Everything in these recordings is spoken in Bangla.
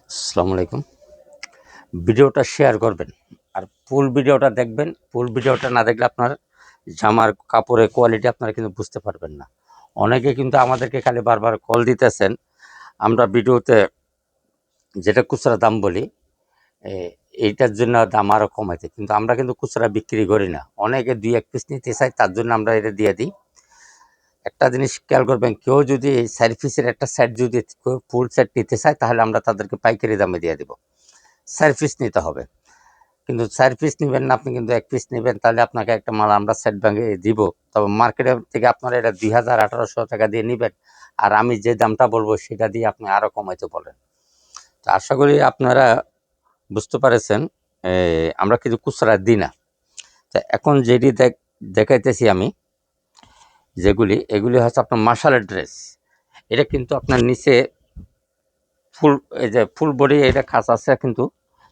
আসসালামু আলাইকুম। ভিডিওটা শেয়ার করবেন আর ফুল ভিডিওটা দেখবেন। ফুল ভিডিওটা না দেখলে আপনার জামার কাপড়ের কোয়ালিটি আপনারা কিন্তু বুঝতে পারবেন না। অনেকে কিন্তু আমাদেরকে খালি বারবার কল দিতেছেন। আমরা ভিডিওতে যেটা খুচরা দাম বলি এ এইটার জন্য দাম আরও কমাইতে, কিন্তু আমরা কিন্তু খুচরা বিক্রি করি না। অনেকে ২-১ পিস নিতে চায়, তার জন্য আমরা এটা দিয়ে দিই। একটা জিনিস খেয়াল করবেন, কেউ যদি এই ৪ পিসের একটা সেট যদি কেউ ফুল সেট নিতে চায়, তাহলে আমরা তাদেরকে পাইকারি দামে দিয়ে দেব। ৪ পিস নিতে হবে। কিন্তু ৪ পিস নিবেন না, আপনি কিন্তু ১ পিস নিবেন, তাহলে আপনাকে একটা মাল আমরা সেট ভেঙে দিব। তবে মার্কেটের থেকে আপনারা এটা ২,০০০-১,৮০০ টাকা দিয়ে নিবেন, আর আমি যে দামটা বলবো সেটা দিয়ে আপনি আরও কমাইতে বলেন। তো আশা করি আপনারা বুঝতে পারেছেন। আমরা কিন্তু খুচরা দিই না। তো এখন যেটি দেখাইতেছি আমি, এগুলি হচ্ছে আপনার মার্শালের ড্রেস। এটা কিন্তু আপনার নিচে ফুল, এই যে ফুল বডি এটা কাজ আছে, কিন্তু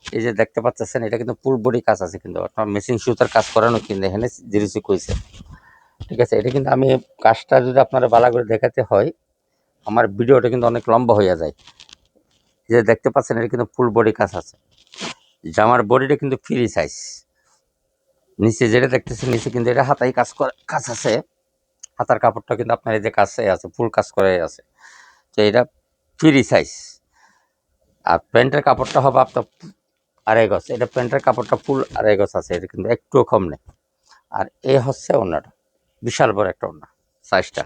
এই যে দেখতে পাচ্ছেন এটা কিন্তু ফুল বডি কাজ আছে, কিন্তু আপনার মেশিন সুতার কাজ করানো, কিন্তু এখানে জিরিসি কইছে। ঠিক আছে, এটা কিন্তু আমি কাজটা যদি আপনারা ভালো করে দেখাতে হয়, আমার ভিডিওটা কিন্তু অনেক লম্বা হয়ে যায়। এই যে দেখতে পাচ্ছেন এটা কিন্তু ফুল বডি কাজ আছে। জামার বডিটা কিন্তু ফ্রি সাইজ। নিচে যেটা দেখতেছেন, নিচে কিন্তু এটা হাতায় কাজ আছে। হাতার কাপড়টা কিন্তু আপনার এই যে কাছে আছে, ফুল কাজ করে আছে। তো এটা ফ্রি সাইজ। আর প্যান্টের কাপড়টা হবে আপনার ২.৫ গজ। এটা প্যান্টের কাপড়টা ফুল ২.৫ গজ আছে, এটা কিন্তু একটুও কম নেই। আর এ হচ্ছে ওড়নাটা, বিশাল বড় একটা ওড়না সাইজটা।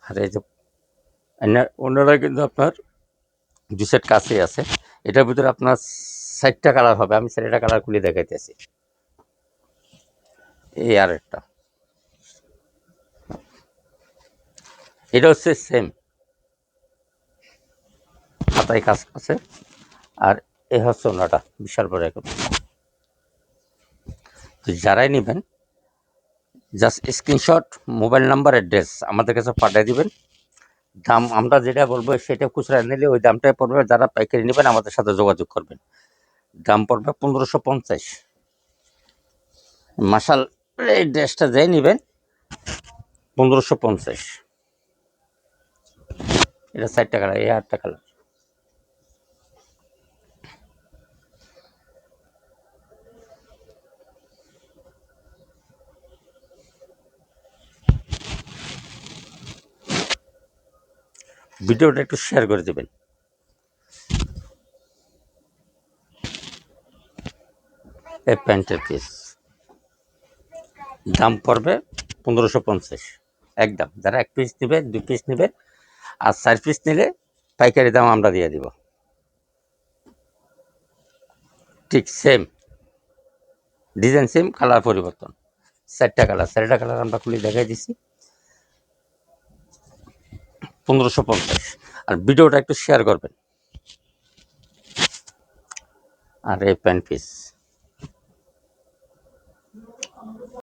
আর এই যে ওড়নাটা কিন্তু আপনার ২ সেট কাছেই আছে। এটার ভিতরে আপনার ৪টা কালার হবে, আমি ৪টা কালার খুলে দেখাইতেছি। এই আর একটা, এটা হচ্ছে সেম হাতায় কাজ আছে। আর এ হচ্ছে ওড়নাটা, বিশাল বড় একটা। তো যারাই নেবেন, just screenshot, mobile number, address আমাদের কাছে পাঠিয়ে দিবেন। দাম আমরা যেটা বলবো সেটা খুচরা নিলে ওই দামটাই পড়বে। যারা পাইকারি নেবেন আমাদের সাথে যোগাযোগ করবেন। দাম পড়বে ১৫৫০। মার্শাল এই ড্রেসটা যেই নেবেন ১৫৫০। এটা ৪টা কালার, এই ৮টা কালার। ভিডিওটা একটু শেয়ার করে দেবেন। এই প্যান্টের পিস দাম পড়বে ১৫৫০ একদম। যারা ১ পিস নেবে, ২ পিস নেবে, আর ৪ পিস নিলে পাইকারি দাম আমরা দিয়ে দিব। ঠিক সেম ডিজাইন, সেম কালার পরিবর্তন। ৪টা কালার, ৪টা কালার আমরা খুলে দেখাই দিছি। ১৫৫০। আর ভিডিওটা একটু শেয়ার করবেন। আর এই প্যান্ট পিস